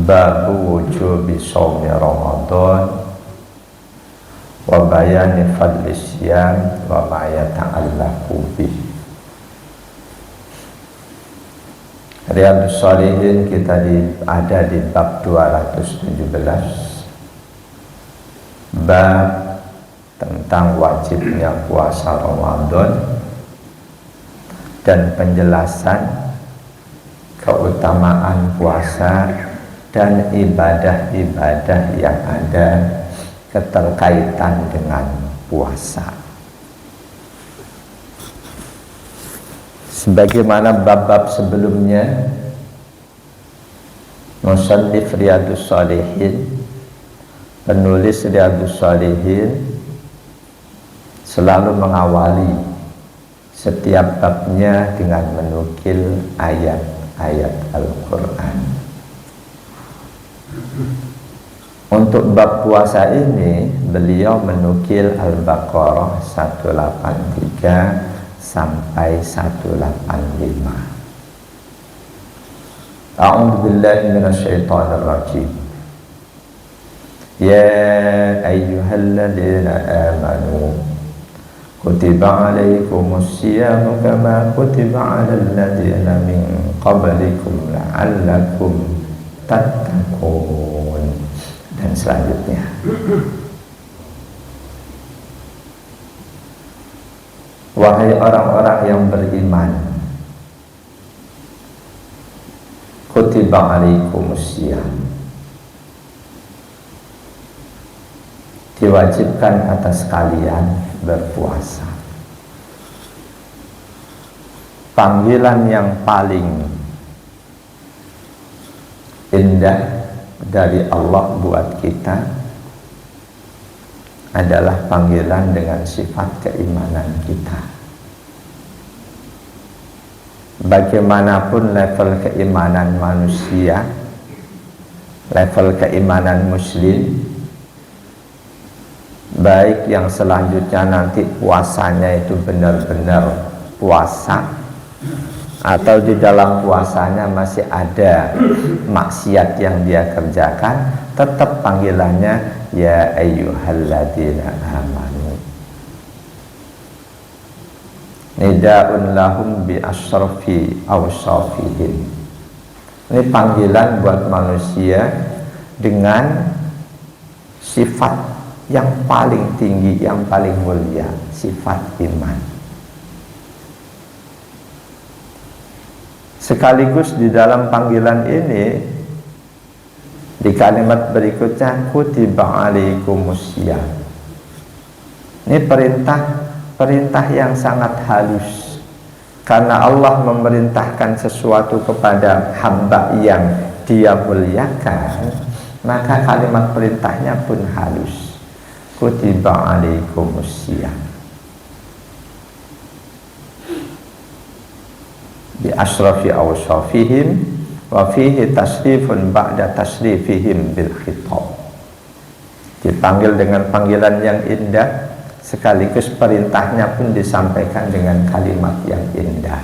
Babu wujubi shaumi Ramadan wa bayani fadli siyam wa ma yata'allaqu bih. Riyadhus Shalihin kita ada di bab 217, bab tentang wajibnya puasa Ramadan dan penjelasan keutamaan puasa dan ibadah-ibadah yang ada keterkaitan dengan puasa. Sebagaimana bab-bab sebelumnya, musannif Riyadhus Shalihin, penulis Riyadhus Shalihin selalu mengawali setiap babnya dengan menukil ayat-ayat Al-Quran. Untuk bab puasa ini beliau menukil Al-Baqarah 183 sampai 185. A'udzu billahi minasyaitonir rajim. Ya ayyuhalladzina amanu kutiba alaikumus syiyamu kama kutiba alal ladzina min qablikum la'allakum tattaqun. Dan selanjutnya, wahai orang-orang yang beriman, kutiba alaikumus syiyam, diwajibkan atas kalian berpuasa. Panggilan yang paling indah dari Allah buat kita adalah panggilan dengan sifat keimanan kita. Bagaimanapun level keimanan manusia, level keimanan muslim, baik yang selanjutnya nanti puasanya itu benar-benar puasa, atau di dalam puasanya masih ada maksiat yang dia kerjakan, tetap panggilannya ya ayyuhalladzina amanu. Nida'un lahum bi asrafi awsafihim. Ini panggilan buat manusia dengan sifat yang paling tinggi, yang paling mulia, sifat iman. Sekaligus di dalam panggilan ini, di kalimat berikutnya, kutiba alaikumus syiyam. Ini perintah yang sangat halus, karena Allah memerintahkan sesuatu kepada hamba yang dia muliakan, maka kalimat perintahnya pun halus. Kutiba alaikumus syiyam bi asrafi awsafihim wa fihi tasrifun ba'da tasrifihim bil khitab. Dipanggil dengan panggilan yang indah, sekaligus perintahnya pun disampaikan dengan kalimat yang indah,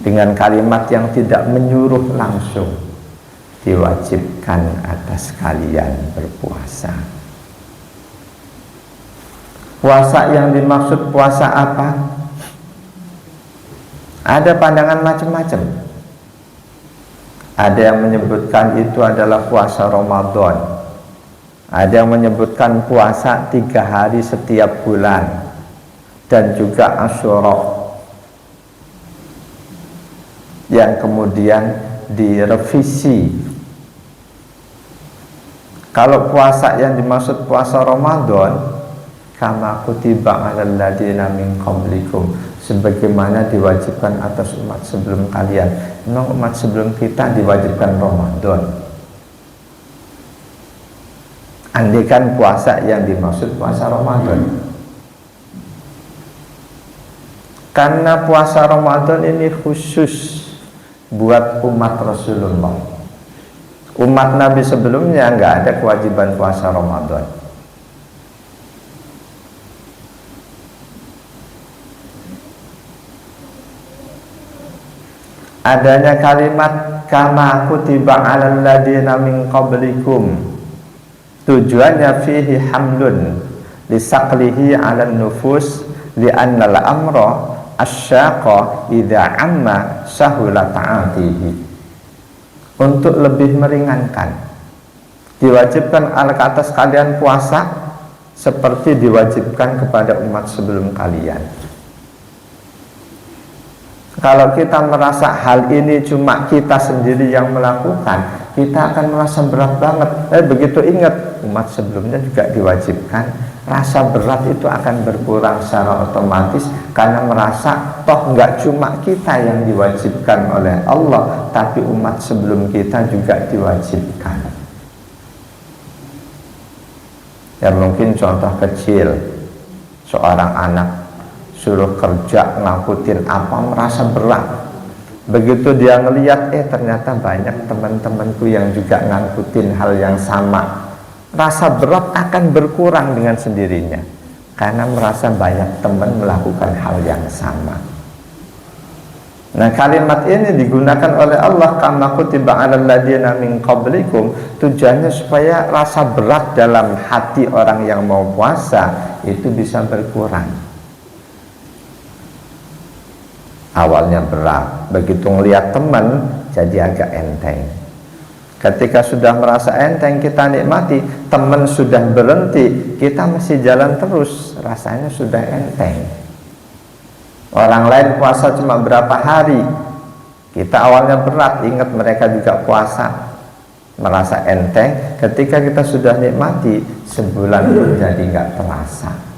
dengan kalimat yang tidak menyuruh langsung, diwajibkan atas kalian berpuasa. Puasa yang dimaksud puasa apa? Ada pandangan macam-macam. Ada yang menyebutkan itu adalah puasa Ramadan. Ada yang menyebutkan puasa 3 hari setiap bulan, dan juga Asyura yang kemudian direvisi. Kalau puasa yang dimaksud puasa Ramadan, kama kutiba alal ladzina min qablikum, sebagaimana diwajibkan atas umat sebelum kalian. Memang umat sebelum kita diwajibkan Ramadan. Andaikan puasa yang dimaksud puasa Ramadan, karena puasa Ramadan ini khusus buat umat Rasulullah. Umat Nabi sebelumnya nggak ada kewajiban puasa Ramadan. Adanya kalimat kama kutiba 'alal ladina min qablikum. Tujuannya fihi hamlun lisaqlihi 'alan nufus li'anna al-amra asyaqa idza amma sahula ta'atihi. Untuk lebih meringankan, diwajibkan atas kalian puasa seperti diwajibkan kepada umat sebelum kalian. Kalau kita merasa hal ini cuma kita sendiri yang melakukan, kita akan merasa berat banget. Begitu ingat umat sebelumnya juga diwajibkan, rasa berat itu akan berkurang secara otomatis, karena merasa toh nggak cuma kita yang diwajibkan oleh Allah, tapi umat sebelum kita juga diwajibkan. Ya mungkin contoh kecil, seorang anak suruh kerja ngangkutin apa, merasa berat. Begitu dia ngelihat ternyata banyak teman-temanku yang juga ngangkutin hal yang sama, rasa berat akan berkurang dengan sendirinya, karena merasa banyak teman melakukan hal yang sama. Nah, kalimat ini digunakan oleh Allah, kama kutiba 'alal ladina min qablikum, tujuannya supaya rasa berat dalam hati orang yang mau puasa itu bisa berkurang. Awalnya berat, begitu ngelihat teman jadi agak enteng. Ketika sudah merasa enteng, kita nikmati, teman sudah berhenti, kita masih jalan terus, rasanya sudah enteng. Orang lain puasa cuma berapa hari, kita awalnya berat, ingat mereka juga puasa, merasa enteng. Ketika kita sudah nikmati, sebulan jadi nggak terasa.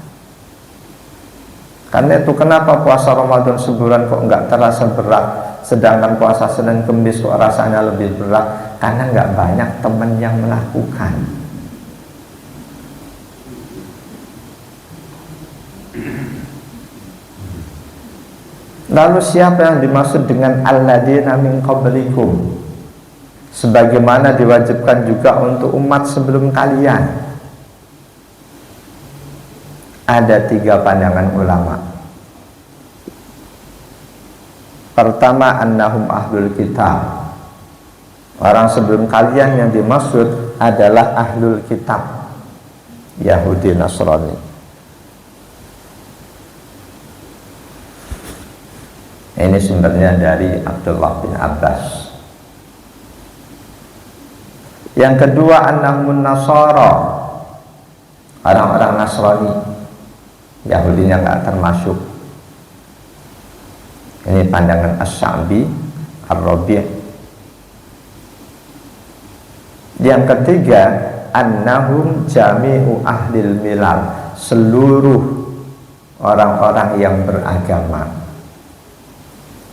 Karena itu kenapa puasa Ramadan sebulan kok nggak terasa berat, sedangkan puasa Senin Kemis kok rasanya lebih berat? Karena nggak banyak teman yang melakukan. Lalu siapa yang dimaksud dengan alladzina min qablikum? Sebagaimana diwajibkan juga untuk umat sebelum kalian. Ada 3 pandangan ulama. Pertama, annahum ahlul kitab. Orang sebelum kalian yang dimaksud adalah ahlul kitab, Yahudi Nasrani. Ini sumbernya dari Abdullah bin Abbas. Yang kedua, annahumun nasara, orang-orang Nasrani. Yahudinya nggak termasuk. Ini pandangan As-Sa'bi, Ar-Rabi'. Yang ketiga, annahum jami'u ahlil milal, seluruh orang-orang yang beragama.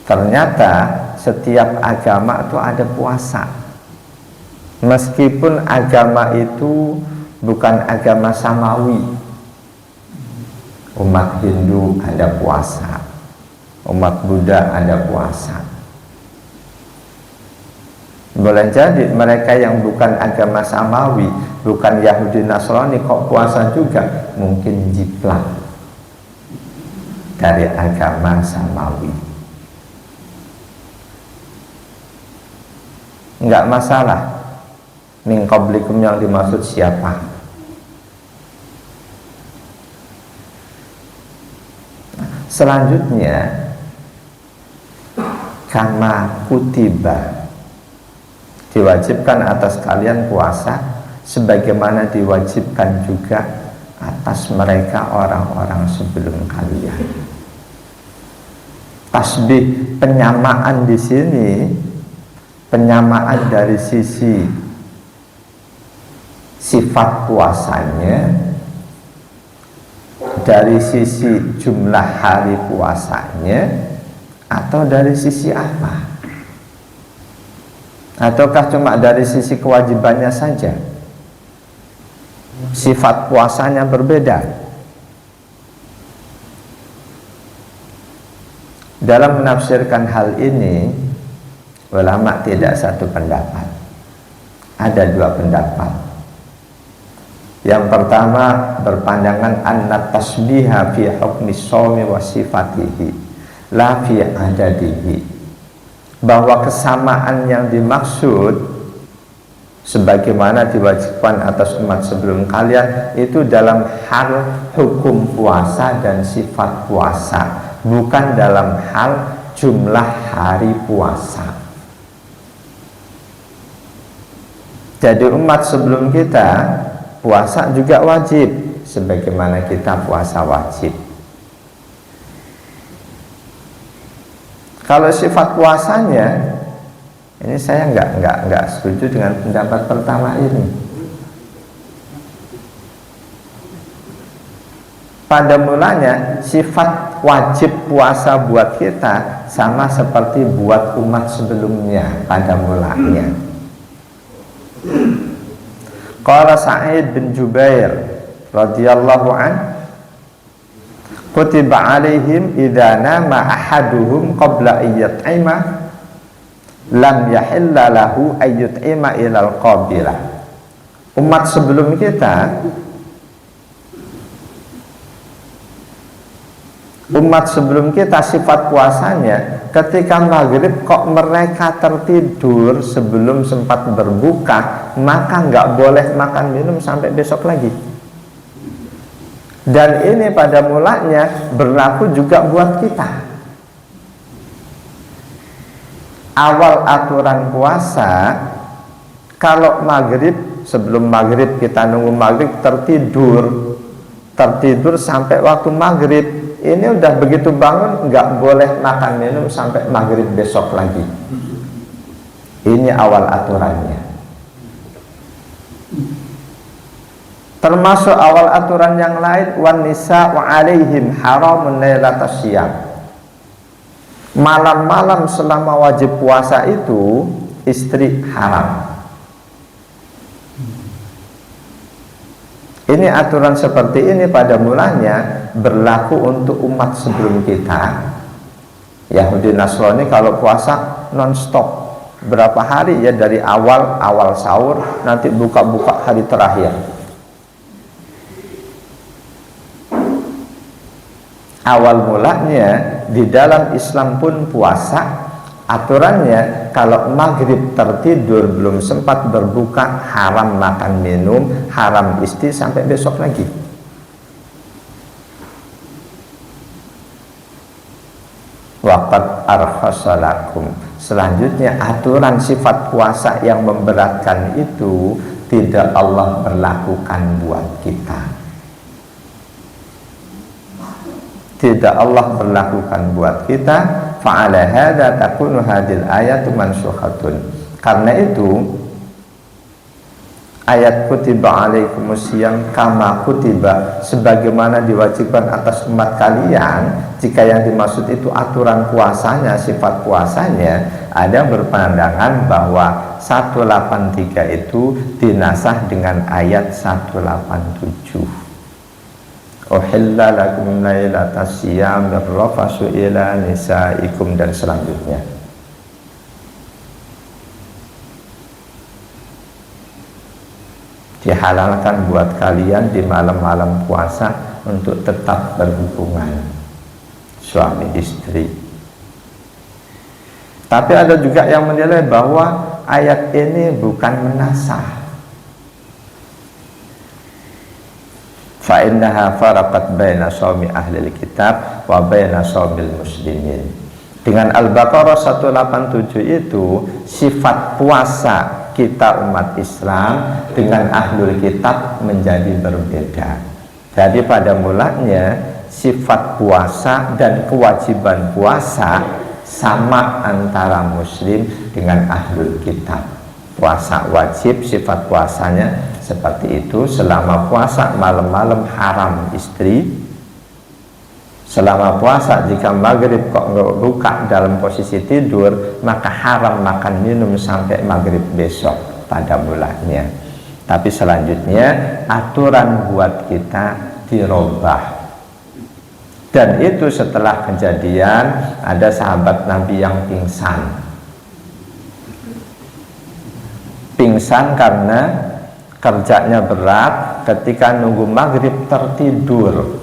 Ternyata setiap agama itu ada puasa, meskipun agama itu bukan agama samawi. Umat Hindu ada puasa, umat Buddha ada puasa. Boleh jadi mereka yang bukan agama samawi, bukan Yahudi Nasrani kok puasa juga, mungkin jiplak dari agama samawi. Enggak masalah min qablikum yang dimaksud siapa. Selanjutnya, kama kutiba, diwajibkan atas kalian puasa sebagaimana diwajibkan juga atas mereka orang-orang sebelum kalian. Tasbih, penyamaan di sini, penyamaan dari sisi sifat puasanya, dari sisi jumlah hari puasanya, atau dari sisi apa? Ataukah cuma dari sisi kewajibannya saja? Sifat puasanya berbeda. Dalam menafsirkan hal ini, ulama tidak satu pendapat, ada 2 pendapat. Yang pertama berpandangan anna tasbiha fi hukmi shaumi wa sifatihi la fi adadihi. bahwa kesamaan yang dimaksud sebagaimana diwajibkan atas umat sebelum kalian itu dalam hal hukum puasa dan sifat puasa, bukan dalam hal jumlah hari puasa. Jadi umat sebelum kita puasa juga wajib sebagaimana kita puasa wajib. Kalau sifat puasanya, ini saya nggak setuju dengan pendapat pertama ini. Pada mulanya sifat wajib puasa buat kita sama seperti buat umat sebelumnya pada mulanya. Qala Sa'id bin Jubair radhiyallahu an, kutiba alaihim idza nama ahaduhum qabla ayyat'ima lam yahilla lahu ayyut'ima ilal qabilah. Umat sebelum kita sifat puasanya ketika maghrib kok mereka tertidur sebelum sempat berbuka, maka nggak boleh makan minum sampai besok lagi. Dan ini pada mulanya berlaku juga buat kita. Awal aturan puasa, kalau maghrib, sebelum maghrib kita nunggu maghrib tertidur sampai waktu maghrib, ini udah begitu bangun nggak boleh makan minum sampai maghrib besok lagi. Ini awal aturannya. Termasuk awal aturan yang lain, wan nisa wa alaihim haramun lailatas syiyam. Malam-malam selama wajib puasa itu istri haram. Ini aturan seperti ini pada mulanya berlaku untuk umat sebelum kita. Yahudi Nasrani kalau puasa non-stop berapa hari ya, dari awal sahur nanti buka-buka hari terakhir. Awal mulanya di dalam Islam pun puasa aturannya kalau maghrib tertidur belum sempat berbuka haram makan minum, haram istri sampai besok lagi. Waqad arkhasalakum. Selanjutnya aturan sifat puasa yang memberatkan itu tidak Allah berlakukan buat kita. Tidak Allah berlakukan buat kita. Fa'ala hadza takunu hadil ayatu mansukhatun. Karena itu ayat kutiba alaikumusiyam kama kutiba, sebagaimana diwajibkan atas umat kalian, jika yang dimaksud itu aturan puasanya, sifat puasanya, ada berpandangan bahwa 183 itu dinasah dengan ayat 187. Uhilla lakum lailatas syiyam rafasu ila nisaikum, dan selanjutnya. Dihalalkan buat kalian di malam-malam puasa untuk tetap berhubungan suami istri. Tapi ada juga yang menilai bahwa ayat ini bukan menasah. Fa innaha faraqat baina shaumi ahlil kitab wa baina shaumil muslimin. Dengan Al-Baqarah 187 itu sifat puasa kita umat Islam dengan ahlul kitab menjadi berbeda. Jadi pada mulanya sifat puasa dan kewajiban puasa sama antara muslim dengan ahlul kitab. Puasa wajib, sifat puasanya seperti itu. Selama puasa malam-malam haram istri. Selama puasa jika maghrib kok nggak buka dalam posisi tidur, maka haram makan minum sampai maghrib besok pada mulanya. Tapi selanjutnya aturan buat kita dirubah. Dan itu setelah kejadian ada sahabat Nabi yang pingsan karena kerjanya berat, ketika nunggu maghrib tertidur.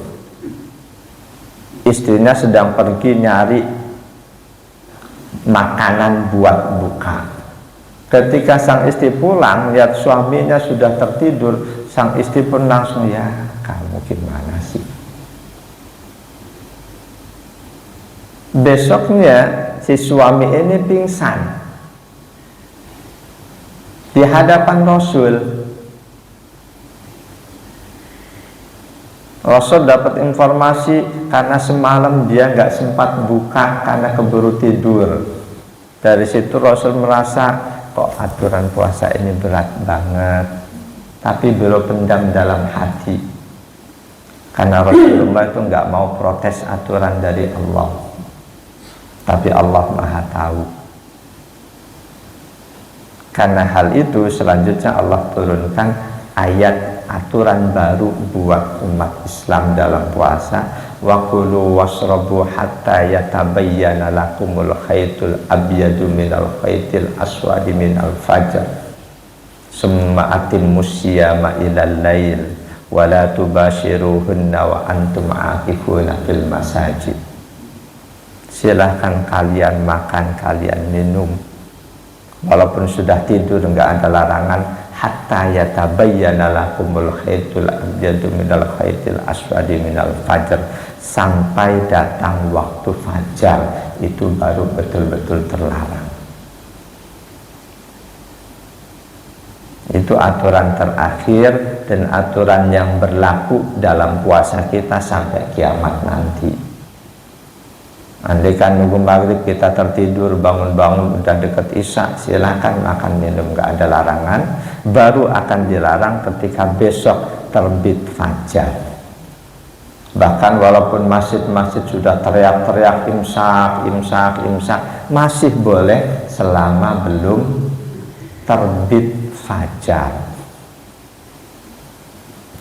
Istrinya sedang pergi nyari makanan buat buka. Ketika sang istri pulang, lihat suaminya sudah tertidur, sang istri pun langsung, ya kamu gimana sih? Besoknya si suami ini pingsan di hadapan Rasul. Rasul dapat informasi karena semalam dia nggak sempat buka karena keburu tidur. Dari situ Rasul merasa, kok aturan puasa ini berat banget, tapi beliau pendam dalam hati karena Rasulullah itu nggak mau protes aturan dari Allah, tapi Allah Maha tahu. Karena hal itu selanjutnya Allah turunkan ayat aturan baru buat umat Islam dalam puasa, wa kulu wasrabu hatta yatabayyana lakumul khaytul abyadu minal khaytil aswadi minal fajr summa atimmus siyama ilal lail wa la tubashiruhunna wa antum aakifuna fil masajid. Silahkan kalian makan, kalian minum, walaupun sudah tidur enggak ada larangan, hatta yatabayyana lakumul khaytul abyadu minal khaytil aswadi minal fajr, sampai datang waktu fajar, itu baru betul-betul terlarang. Itu aturan terakhir dan aturan yang berlaku dalam puasa kita sampai kiamat nanti. Andaikan nunggu maghrib kita tertidur, bangun-bangun udah deket isya, silakan makan minum, nggak ada larangan. Baru akan dilarang ketika besok terbit fajar. Bahkan walaupun masjid-masjid sudah teriak-teriak imsak, imsak, imsak, masih boleh selama belum terbit fajar.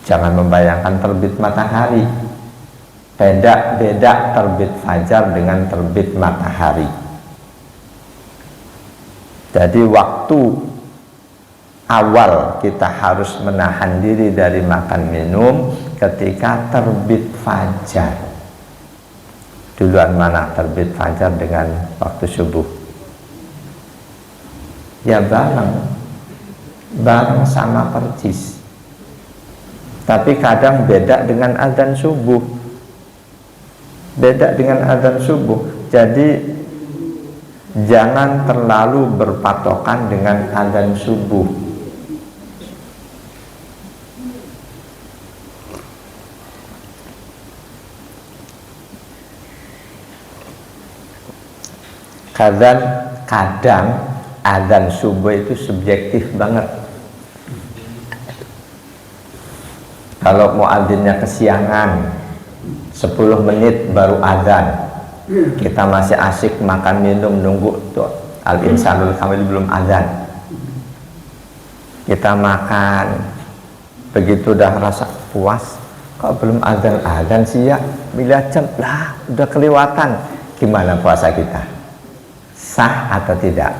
Jangan membayangkan terbit matahari. Beda terbit fajar dengan terbit matahari. Jadi waktu awal kita harus menahan diri dari makan minum ketika terbit fajar. Duluan mana terbit fajar dengan waktu subuh? Ya bareng sama persis. Tapi kadang beda dengan azan subuh. Beda dengan azan subuh. Jadi jangan terlalu berpatokan dengan azan subuh. Kadang azan subuh itu subjektif banget. Kalau muadzinnya kesiangan 10 menit baru azan, kita masih asik makan minum nunggu tuh al-insanul kamil belum azan, kita makan, begitu udah rasa puas, kok belum azan sih ya, bila jam lah udah kelewatan. Gimana puasa kita? Sah atau tidak?